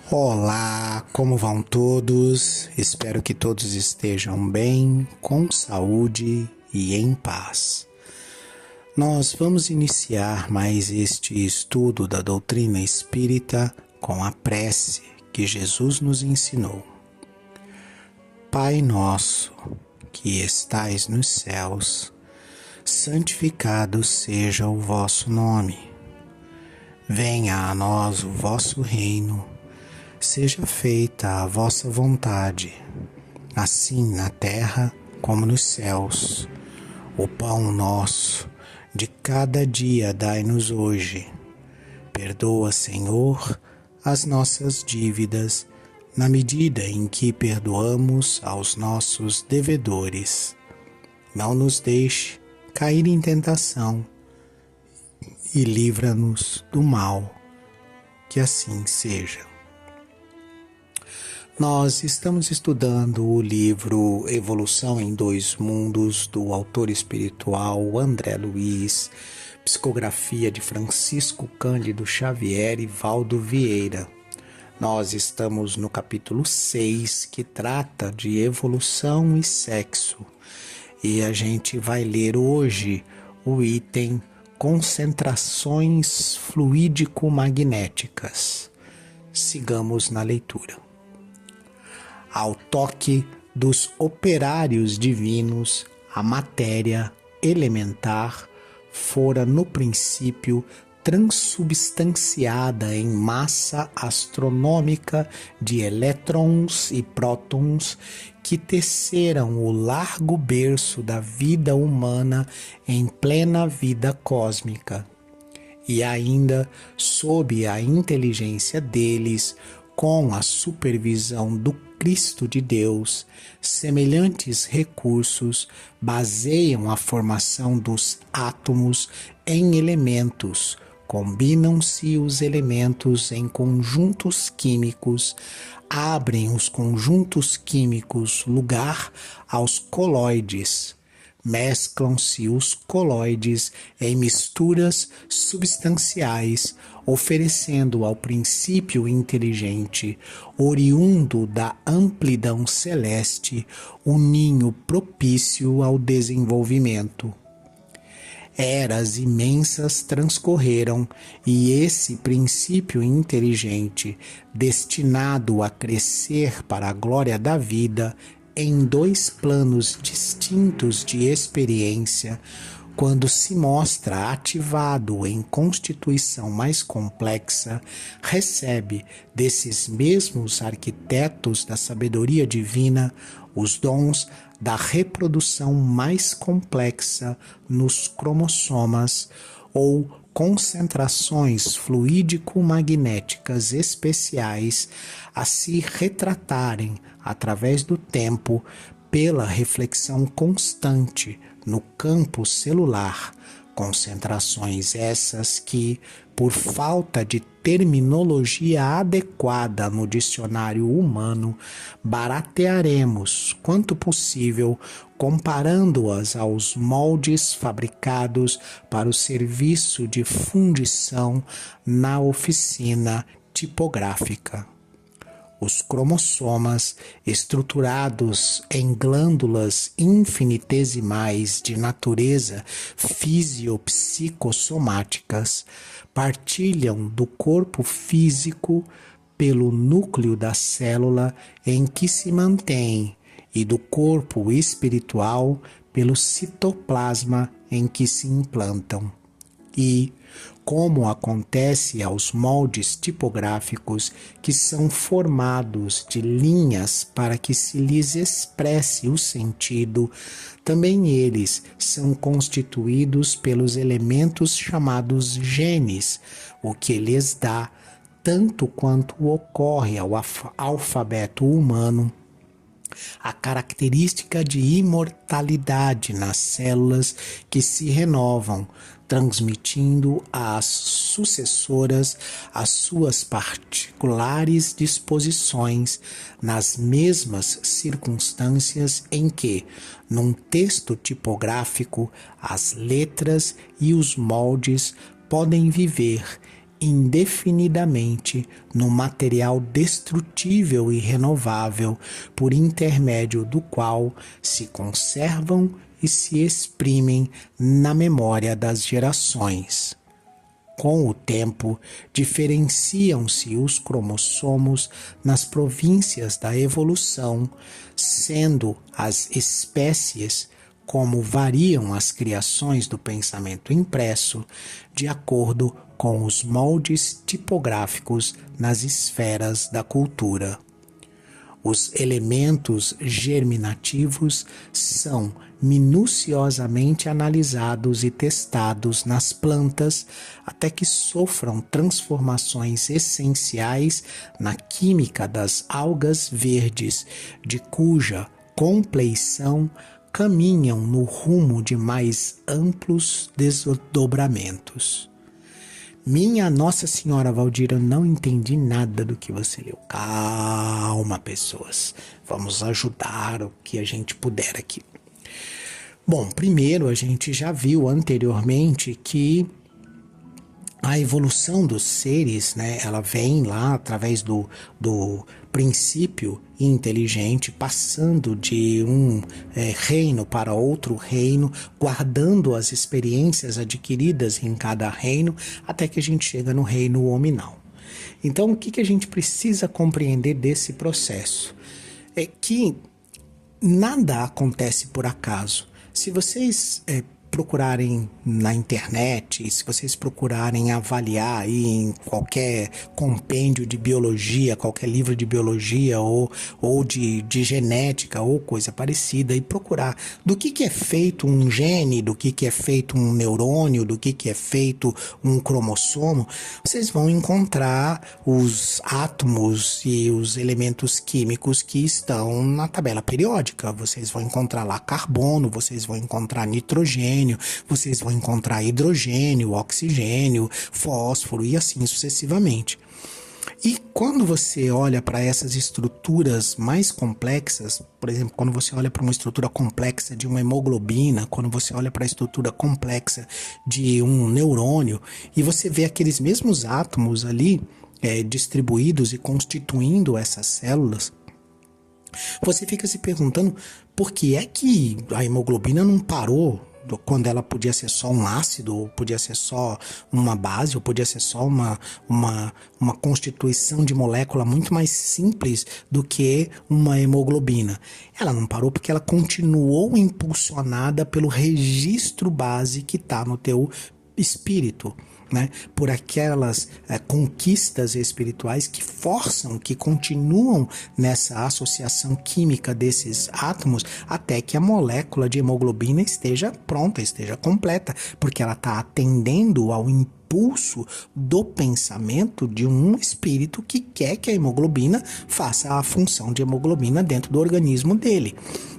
Olá, como vão todos? Espero que todos estejam bem, com saúde e em paz. Nós vamos iniciar mais este estudo da doutrina espírita com a prece que Jesus nos ensinou. Pai nosso, que estais nos céus, santificado seja o vosso nome. Venha a nós o vosso reino. Seja feita a vossa vontade, assim na terra como nos céus. O pão nosso de cada dia dai-nos hoje. Perdoa, Senhor, as nossas dívidas, na medida em que perdoamos aos nossos devedores. Não nos deixe cair em tentação e livra-nos do mal. Que assim seja. Nós estamos estudando o livro Evolução em Dois Mundos, do autor espiritual André Luiz, psicografia de Francisco Cândido Xavier e Valdo Vieira. Nós estamos no capítulo 6, que trata de evolução e sexo, e a gente vai ler hoje o item Concentrações fluídico-magnéticas. Sigamos na leitura. Ao toque dos operários divinos, a matéria elementar fora no princípio transubstanciada em massa astronômica de elétrons e prótons que teceram o largo berço da vida humana em plena vida cósmica. E ainda, sob a inteligência deles, com a supervisão do Cristo de Deus, semelhantes recursos baseiam a formação dos átomos em elementos, combinam-se os elementos em conjuntos químicos, abrem os conjuntos químicos lugar aos coloides, mesclam-se os coloides em misturas substanciais, oferecendo ao princípio inteligente, oriundo da amplidão celeste, um ninho propício ao desenvolvimento. Eras imensas transcorreram e esse princípio inteligente, destinado a crescer para a glória da vida, em dois planos distintos de experiência, quando se mostra ativado em constituição mais complexa, recebe desses mesmos arquitetos da sabedoria divina os dons da reprodução mais complexa nos cromossomas ou concentrações fluídico-magnéticas especiais a se retratarem através do tempo pela reflexão constante no campo celular, concentrações essas que, por falta de terminologia adequada no dicionário humano, baratearemos quanto possível, comparando-as aos moldes fabricados para o serviço de fundição na oficina tipográfica. Os cromossomas, estruturados em glândulas infinitesimais de natureza fisiopsicossomáticas, partilham do corpo físico pelo núcleo da célula em que se mantém e do corpo espiritual pelo citoplasma em que se implantam. E, como acontece aos moldes tipográficos, que são formados de linhas para que se lhes expresse o sentido, também eles são constituídos pelos elementos chamados genes, o que lhes dá, tanto quanto ocorre ao alfabeto humano, a característica de imortalidade nas células que se renovam, transmitindo às sucessoras as suas particulares disposições nas mesmas circunstâncias em que, num texto tipográfico, as letras e os moldes podem viver indefinidamente no material destrutível e renovável, por intermédio do qual se conservam e se exprimem na memória das gerações. Com o tempo, diferenciam-se os cromossomos nas províncias da evolução, sendo as espécies como variam as criações do pensamento impresso, de acordo com os moldes tipográficos nas esferas da cultura. Os elementos germinativos são minuciosamente analisados e testados nas plantas até que sofram transformações essenciais na química das algas verdes, de cuja compleição caminham no rumo de mais amplos desdobramentos. Minha Nossa Senhora Valdir, eu não entendi nada do que você leu. Calma, pessoas. Vamos ajudar o que a gente puder aqui. Bom, primeiro a gente já viu anteriormente que a evolução dos seres, né, ela vem lá através do princípio inteligente, passando de um reino para outro reino, guardando as experiências adquiridas em cada reino, até que a gente chega no reino hominal. Então, o que a gente precisa compreender desse processo? É que nada acontece por acaso. Se vocês procurarem na internet, se vocês procurarem avaliar aí em qualquer compêndio de biologia, qualquer livro de biologia ou de genética ou coisa parecida, e procurar do que é feito um gene, do que é feito um neurônio, do que é feito um cromossomo, vocês vão encontrar os átomos e os elementos químicos que estão na tabela periódica. Vocês vão encontrar lá carbono, vocês vão encontrar nitrogênio, vocês vão encontrar hidrogênio, oxigênio, fósforo e assim sucessivamente. E quando você olha para essas estruturas mais complexas, por exemplo, quando você olha para uma estrutura complexa de uma hemoglobina, quando você olha para a estrutura complexa de um neurônio, e você vê aqueles mesmos átomos ali distribuídos e constituindo essas células, você fica se perguntando por que é que a hemoglobina não parou quando ela podia ser só um ácido, ou podia ser só uma base, ou podia ser só uma constituição de molécula muito mais simples do que uma hemoglobina. Ela não parou porque ela continuou impulsionada pelo registro base que está no teu espírito, né? Por aquelas conquistas espirituais que forçam, que continuam nessa associação química desses átomos até que a molécula de hemoglobina esteja pronta, esteja completa, porque ela está atendendo ao impulso do pensamento de um espírito que quer que a hemoglobina faça a função de hemoglobina dentro do organismo dele.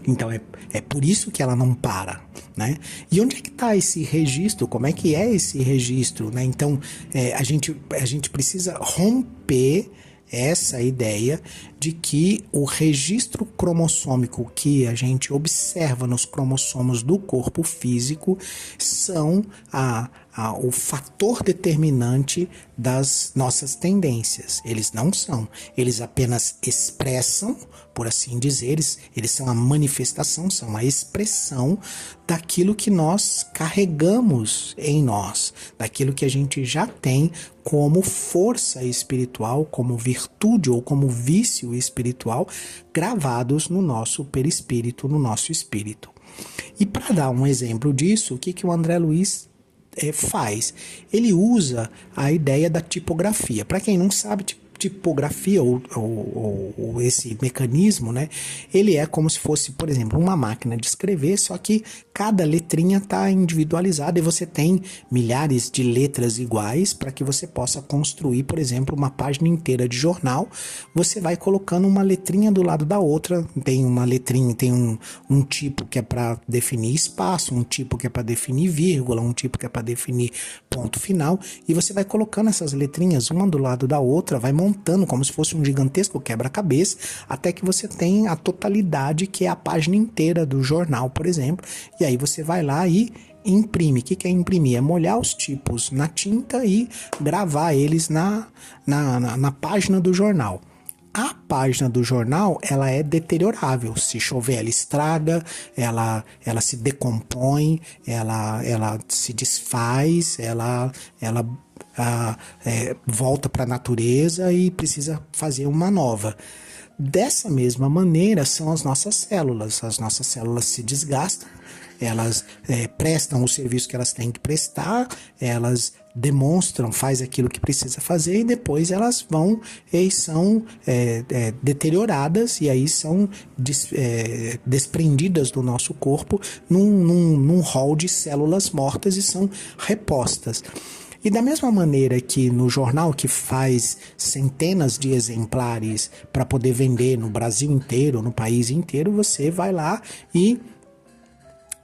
Então é por isso que ela não para, né? E onde é que está esse registro? Como é que é esse registro, né? Então a gente precisa romper essa ideia de que o registro cromossômico que a gente observa nos cromossomos do corpo físico são o fator determinante das nossas tendências. Eles não são. Eles apenas expressam, por assim dizer, eles são a manifestação, são a expressão daquilo que nós carregamos em nós, daquilo que a gente já tem como força espiritual, como virtude ou como vício espiritual gravados no nosso perispírito, no nosso espírito. E para dar um exemplo disso, o que o André Luiz faz? Ele usa a ideia da tipografia. Para quem não sabe, tipografia ou esse mecanismo, né? Ele é como se fosse, por exemplo, uma máquina de escrever, só que cada letrinha está individualizada e você tem milhares de letras iguais para que você possa construir, por exemplo, uma página inteira de jornal. Você vai colocando uma letrinha do lado da outra, tem uma letrinha, tem um tipo que é para definir espaço, um tipo que é para definir vírgula, um tipo que é para definir ponto final, e você vai colocando essas letrinhas uma do lado da outra, vai montando como se fosse um gigantesco quebra-cabeça, até que você tem a totalidade, que é a página inteira do jornal, por exemplo, e aí você vai lá e imprime. O que é imprimir? É molhar os tipos na tinta e gravar eles na página do jornal. A página do jornal, ela é deteriorável. Se chover, ela estraga, ela se decompõe, ela se desfaz, ela volta para a natureza e precisa fazer uma nova. Dessa mesma maneira são as nossas células. As nossas células se desgastam, elas prestam o serviço que elas têm que prestar, elas demonstram, faz aquilo que precisa fazer e depois elas vão e são deterioradas e aí são desprendidas do nosso corpo num rol de células mortas e são repostas. E da mesma maneira que no jornal que faz centenas de exemplares para poder vender no Brasil inteiro, no país inteiro, você vai lá e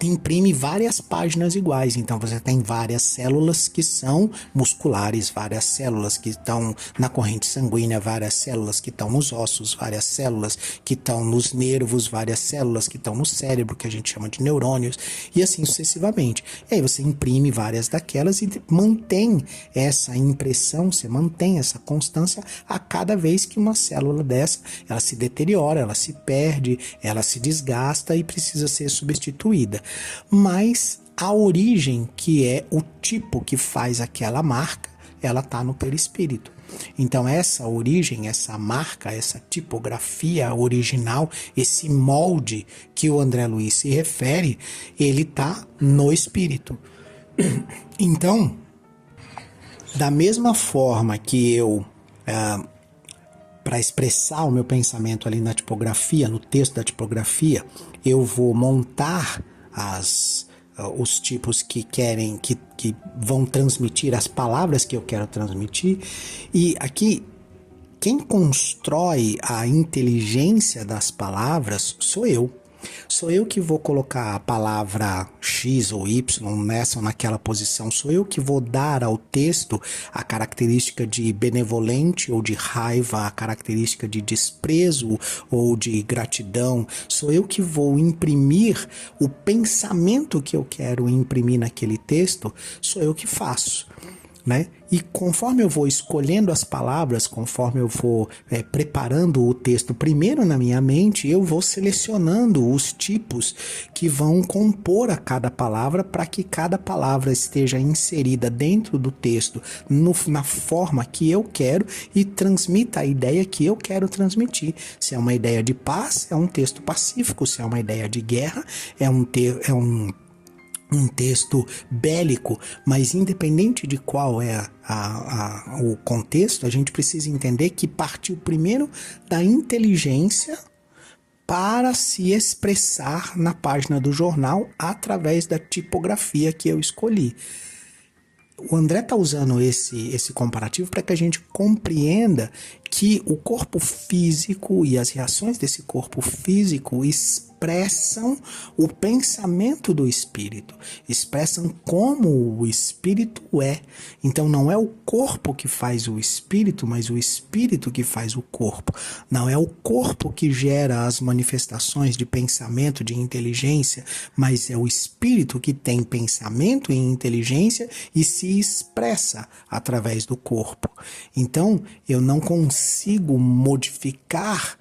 imprime várias páginas iguais. Então você tem várias células que são musculares, várias células que estão na corrente sanguínea, várias células que estão nos ossos, várias células que estão nos nervos, várias células que estão no cérebro, que a gente chama de neurônios, e assim sucessivamente. E aí você imprime várias daquelas e mantém essa impressão, você mantém essa constância a cada vez que uma célula dessa, ela se deteriora, ela se perde, ela se desgasta e precisa ser substituída. Mas a origem, que é o tipo que faz aquela marca, ela está no perispírito. Então essa origem, essa marca, essa tipografia original, esse molde que o André Luiz se refere, ele está no espírito. Então, da mesma forma que eu, para expressar o meu pensamento ali na tipografia, no texto da tipografia, eu vou montar os tipos que vão transmitir as palavras que eu quero transmitir. E aqui, quem constrói a inteligência das palavras sou eu. Sou eu que vou colocar a palavra X ou Y nessa ou naquela posição. Sou eu que vou dar ao texto a característica de benevolente ou de raiva, a característica de desprezo ou de gratidão. Sou eu que vou imprimir o pensamento que eu quero imprimir naquele texto. Sou eu que faço, né? E conforme eu vou escolhendo as palavras, conforme eu vou preparando o texto primeiro na minha mente, eu vou selecionando os tipos que vão compor a cada palavra para que cada palavra esteja inserida dentro do texto na forma que eu quero e transmita a ideia que eu quero transmitir. Se é uma ideia de paz, é um texto pacífico. Se é uma ideia de guerra, é um texto bélico. Mas independente de qual é o contexto, a gente precisa entender que partiu primeiro da inteligência para se expressar na página do jornal através da tipografia que eu escolhi. O André está usando esse comparativo para que a gente compreenda que o corpo físico e as reações desse corpo físico expressam o pensamento do espírito, expressam como o espírito é. Então não é o corpo que faz o espírito, mas o espírito que faz o corpo. Não é o corpo que gera as manifestações de pensamento, de inteligência, mas é o espírito que tem pensamento e inteligência e se expressa através do corpo. Então eu não consigo modificar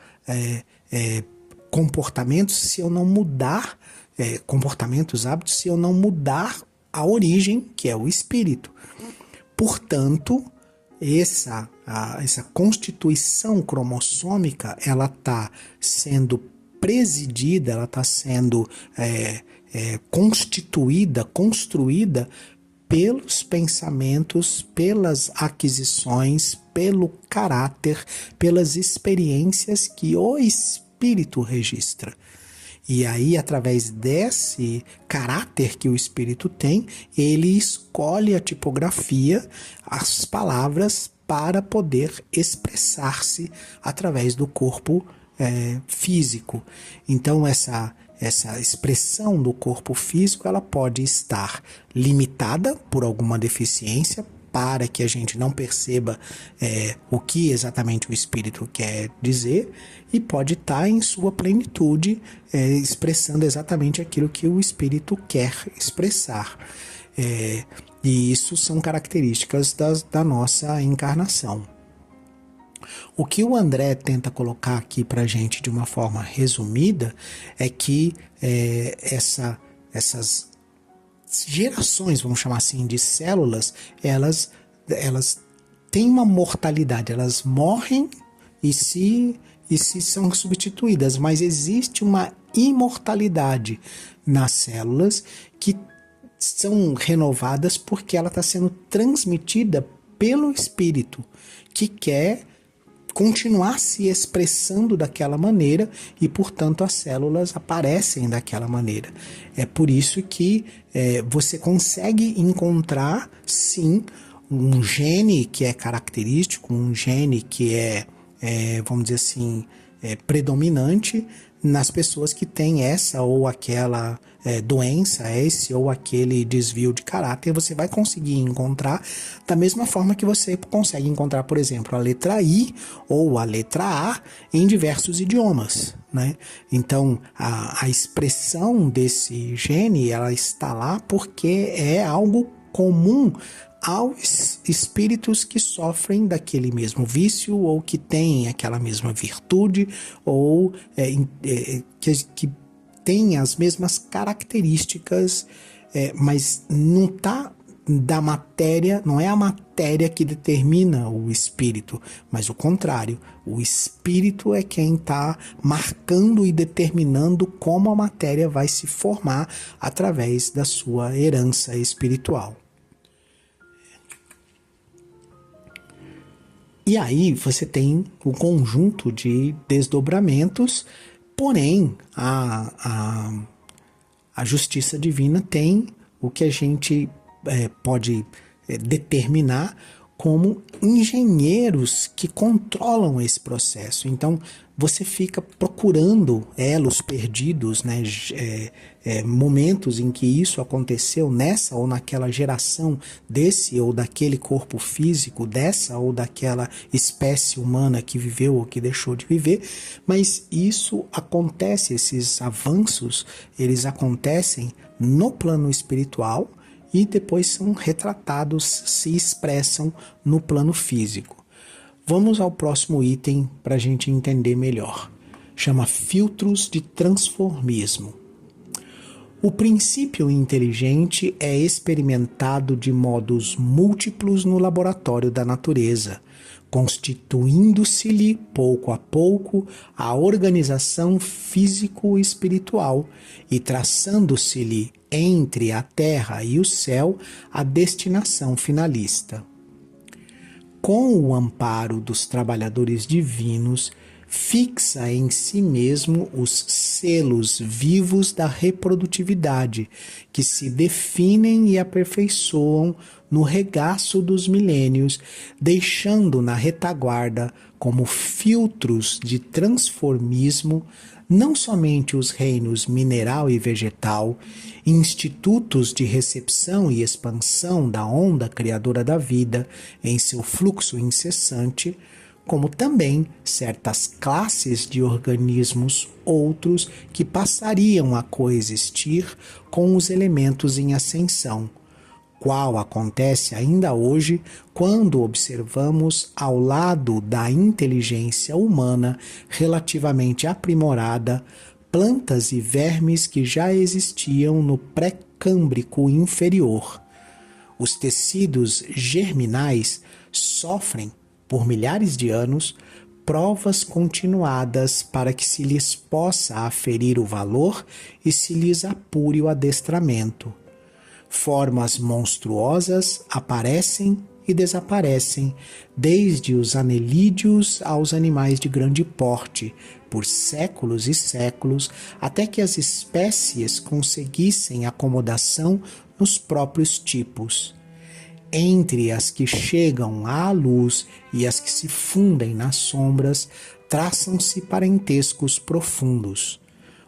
comportamentos se eu não mudar comportamentos, hábitos, se eu não mudar a origem, que é o espírito. Portanto, essa constituição cromossômica, ela está sendo presidida, ela está sendo constituída, construída pelos pensamentos, pelas aquisições, pelo caráter, pelas experiências que o espírito registra. E aí, através desse caráter que o espírito tem, ele escolhe a tipografia, as palavras, para poder expressar-se através do corpo físico. Então, essa expressão do corpo físico, ela pode estar limitada por alguma deficiência, para que a gente não perceba o que exatamente o espírito quer dizer, e pode estar em sua plenitude, expressando exatamente aquilo que o espírito quer expressar. E isso são características da nossa encarnação. O que o André tenta colocar aqui para a gente de uma forma resumida é que essas gerações, vamos chamar assim, de células, elas têm uma mortalidade, elas morrem e se são substituídas, mas existe uma imortalidade nas células que são renovadas porque ela está sendo transmitida pelo espírito, que quer continuar se expressando daquela maneira e, portanto, as células aparecem daquela maneira. É por isso que você consegue encontrar, sim, um gene que é característico, um gene que vamos dizer assim, predominante nas pessoas que têm essa ou aquela doença, esse ou aquele desvio de caráter. Você vai conseguir encontrar da mesma forma que você consegue encontrar, por exemplo, a letra I ou a letra A em diversos idiomas, né? Então, a expressão desse gene, ela está lá porque é algo comum aos espíritos que sofrem daquele mesmo vício ou que têm aquela mesma virtude ou que têm as mesmas características, mas não está da matéria, não é a matéria que determina o espírito, mas o contrário, o espírito é quem está marcando e determinando como a matéria vai se formar através da sua herança espiritual. E aí você tem o conjunto de desdobramentos, porém a justiça divina tem o que a gente pode determinar como engenheiros que controlam esse processo. Então você fica procurando elos perdidos, né? Momentos em que isso aconteceu nessa ou naquela geração, desse ou daquele corpo físico, dessa ou daquela espécie humana que viveu ou que deixou de viver, mas isso acontece, esses avanços, eles acontecem no plano espiritual e depois são retratados, se expressam no plano físico. Vamos ao próximo item para a gente entender melhor. Chama filtros de transformismo. O princípio inteligente é experimentado de modos múltiplos no laboratório da natureza, constituindo-se-lhe pouco a pouco a organização físico-espiritual e traçando-se-lhe entre a terra e o céu a destinação finalista. Com o amparo dos trabalhadores divinos, fixa em si mesmo os selos vivos da reprodutividade, que se definem e aperfeiçoam no regaço dos milênios, deixando na retaguarda, como filtros de transformismo, não somente os reinos mineral e vegetal, institutos de recepção e expansão da onda criadora da vida em seu fluxo incessante, como também certas classes de organismos outros que passariam a coexistir com os elementos em ascensão, qual acontece ainda hoje quando observamos ao lado da inteligência humana relativamente aprimorada plantas e vermes que já existiam no pré-câmbrico inferior. Os tecidos germinais sofrem, por milhares de anos, provas continuadas para que se lhes possa aferir o valor e se lhes apure o adestramento. Formas monstruosas aparecem e desaparecem, desde os anelídeos aos animais de grande porte, por séculos e séculos, até que as espécies conseguissem acomodação nos próprios tipos. Entre as que chegam à luz e as que se fundem nas sombras, traçam-se parentescos profundos.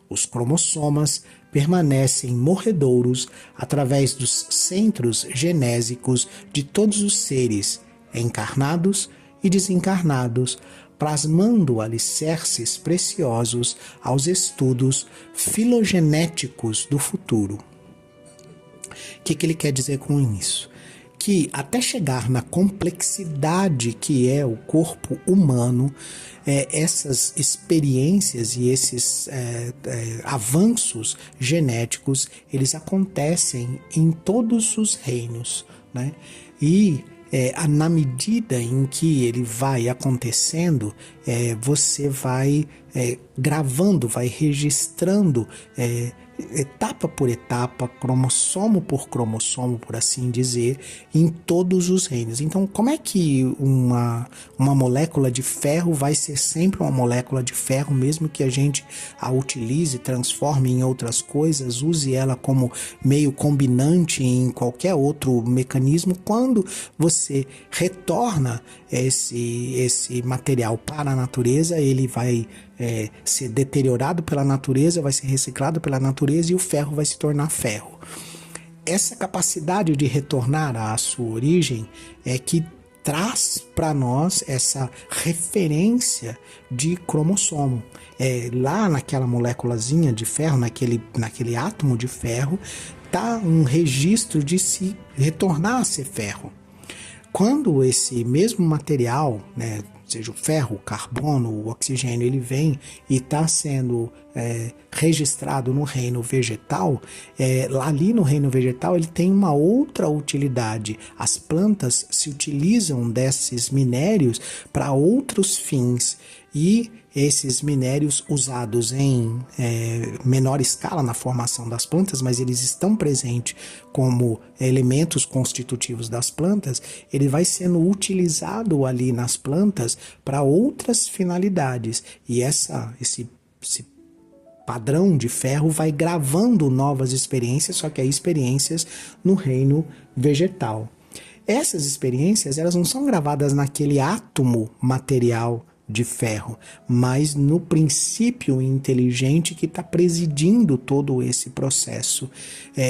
Os cromossomas permanecem morredouros através dos centros genésicos de todos os seres, encarnados e desencarnados, plasmando alicerces preciosos aos estudos filogenéticos do futuro. O que ele quer dizer com isso? Que até chegar na complexidade que é o corpo humano, essas experiências e esses avanços genéticos, eles acontecem em todos os reinos, né? E na medida em que ele vai acontecendo, você vai gravando, vai registrando etapa por etapa, cromossomo por cromossomo, por assim dizer, em todos os reinos. Então, como é que uma molécula de ferro vai ser sempre uma molécula de ferro, mesmo que a gente a utilize, transforme em outras coisas, use ela como meio combinante em qualquer outro mecanismo? Quando você retorna esse material para a natureza, ele vai ser deteriorado pela natureza, vai ser reciclado pela natureza e o ferro vai se tornar ferro. Essa capacidade de retornar à sua origem é que traz para nós essa referência de cromossomo. Lá naquela moléculazinha de ferro, naquele átomo de ferro, está um registro de se retornar a ser ferro. Quando esse mesmo material, né, seja o ferro, o carbono, o oxigênio, ele vem e está sendo registrado no reino vegetal, ali no reino vegetal ele tem uma outra utilidade. As plantas se utilizam desses minérios para outros fins, e esses minérios usados em menor escala na formação das plantas, mas eles estão presentes como elementos constitutivos das plantas, ele vai sendo utilizado ali nas plantas para outras finalidades. E esse padrão de ferro vai gravando novas experiências, só que é experiências no reino vegetal. Essas experiências, elas não são gravadas naquele átomo material de ferro, mas no princípio inteligente que está presidindo todo esse processo,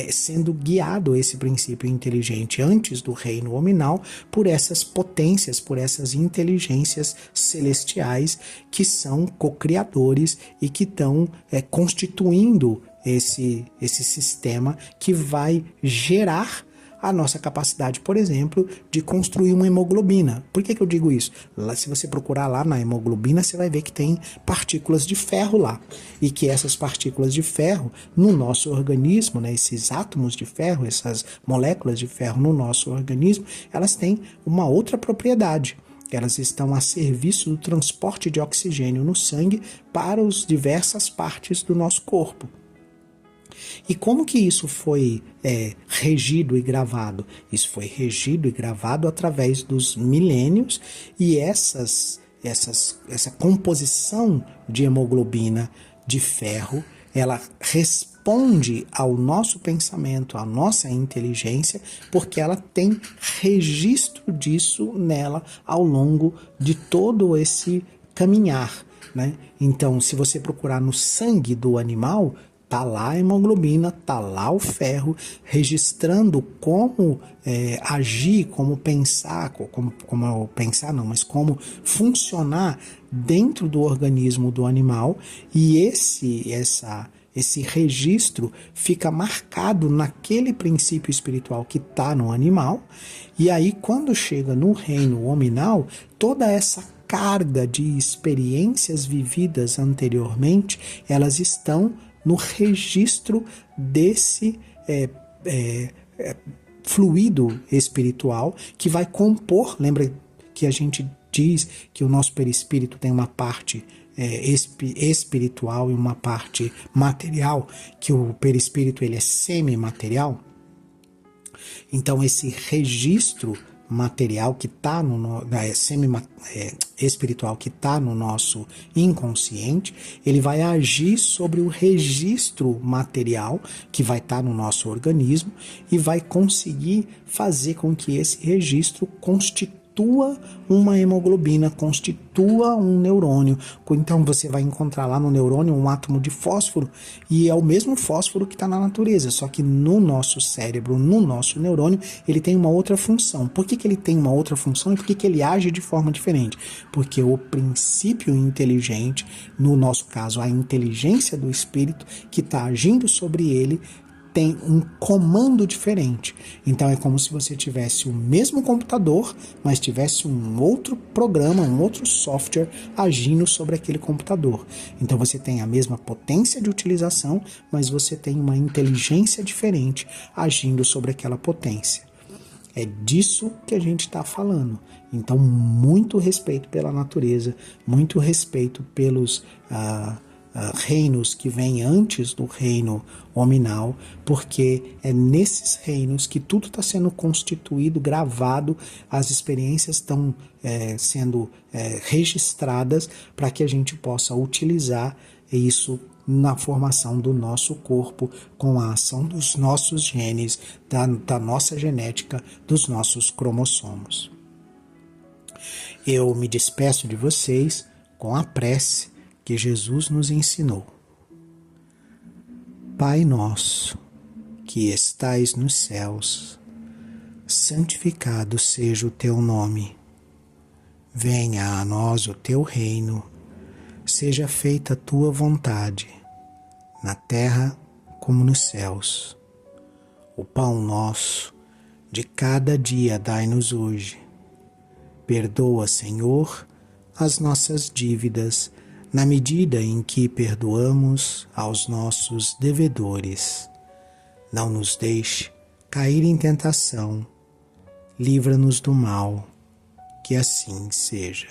sendo guiado esse princípio inteligente antes do reino hominal por essas potências, por essas inteligências celestiais que são co-criadores e que estão constituindo esse sistema que vai gerar a nossa capacidade, por exemplo, de construir uma hemoglobina. Por que eu digo isso? Se você procurar lá na hemoglobina, você vai ver que tem partículas de ferro lá. E que essas partículas de ferro no nosso organismo, né, esses átomos de ferro, essas moléculas de ferro no nosso organismo, elas têm uma outra propriedade. Elas estão a serviço do transporte de oxigênio no sangue para as diversas partes do nosso corpo. E como que isso foi regido e gravado? Isso foi regido e gravado através dos milênios, e essa composição de hemoglobina de ferro, ela responde ao nosso pensamento, à nossa inteligência, porque ela tem registro disso nela ao longo de todo esse caminhar, né? Então, se você procurar no sangue do animal, tá lá a hemoglobina, tá lá o ferro, registrando como agir, como pensar, como pensar não, mas como funcionar dentro do organismo do animal, e esse registro fica marcado naquele princípio espiritual que está no animal, e aí quando chega no reino hominal, toda essa carga de experiências vividas anteriormente, elas estão no registro desse fluido espiritual que vai compor. Lembra que a gente diz que o nosso perispírito tem uma parte espiritual e uma parte material, que o perispírito ele é semimaterial? Então esse registro material que está espiritual que está no nosso inconsciente, ele vai agir sobre o registro material que vai estar no nosso organismo e vai conseguir fazer com que esse registro constitua uma hemoglobina, constitua um neurônio. Então você vai encontrar lá no neurônio um átomo de fósforo e é o mesmo fósforo que está na natureza, só que no nosso cérebro, no nosso neurônio, ele tem uma outra função. Por que ele tem uma outra função e por que ele age de forma diferente? Porque o princípio inteligente, no nosso caso a inteligência do espírito que está agindo sobre ele, tem um comando diferente. Então é como se você tivesse o mesmo computador, mas tivesse um outro programa, um outro software agindo sobre aquele computador. Então você tem a mesma potência de utilização, mas você tem uma inteligência diferente agindo sobre aquela potência. É disso que a gente está falando. Então, muito respeito pela natureza, muito respeito pelos reinos que vêm antes do reino hominal, porque é nesses reinos que tudo está sendo constituído, gravado, as experiências estão sendo registradas para que a gente possa utilizar isso na formação do nosso corpo, com a ação dos nossos genes, da nossa genética, dos nossos cromossomos. Eu me despeço de vocês com a prece que Jesus nos ensinou. Pai nosso, que estais nos céus, santificado seja o teu nome. Venha a nós o teu reino, seja feita a tua vontade, na terra como nos céus. O pão nosso de cada dia dai-nos hoje. Perdoa, Senhor, as nossas dívidas, na medida em que perdoamos aos nossos devedores. Não nos deixe cair em tentação, livra-nos do mal, que assim seja.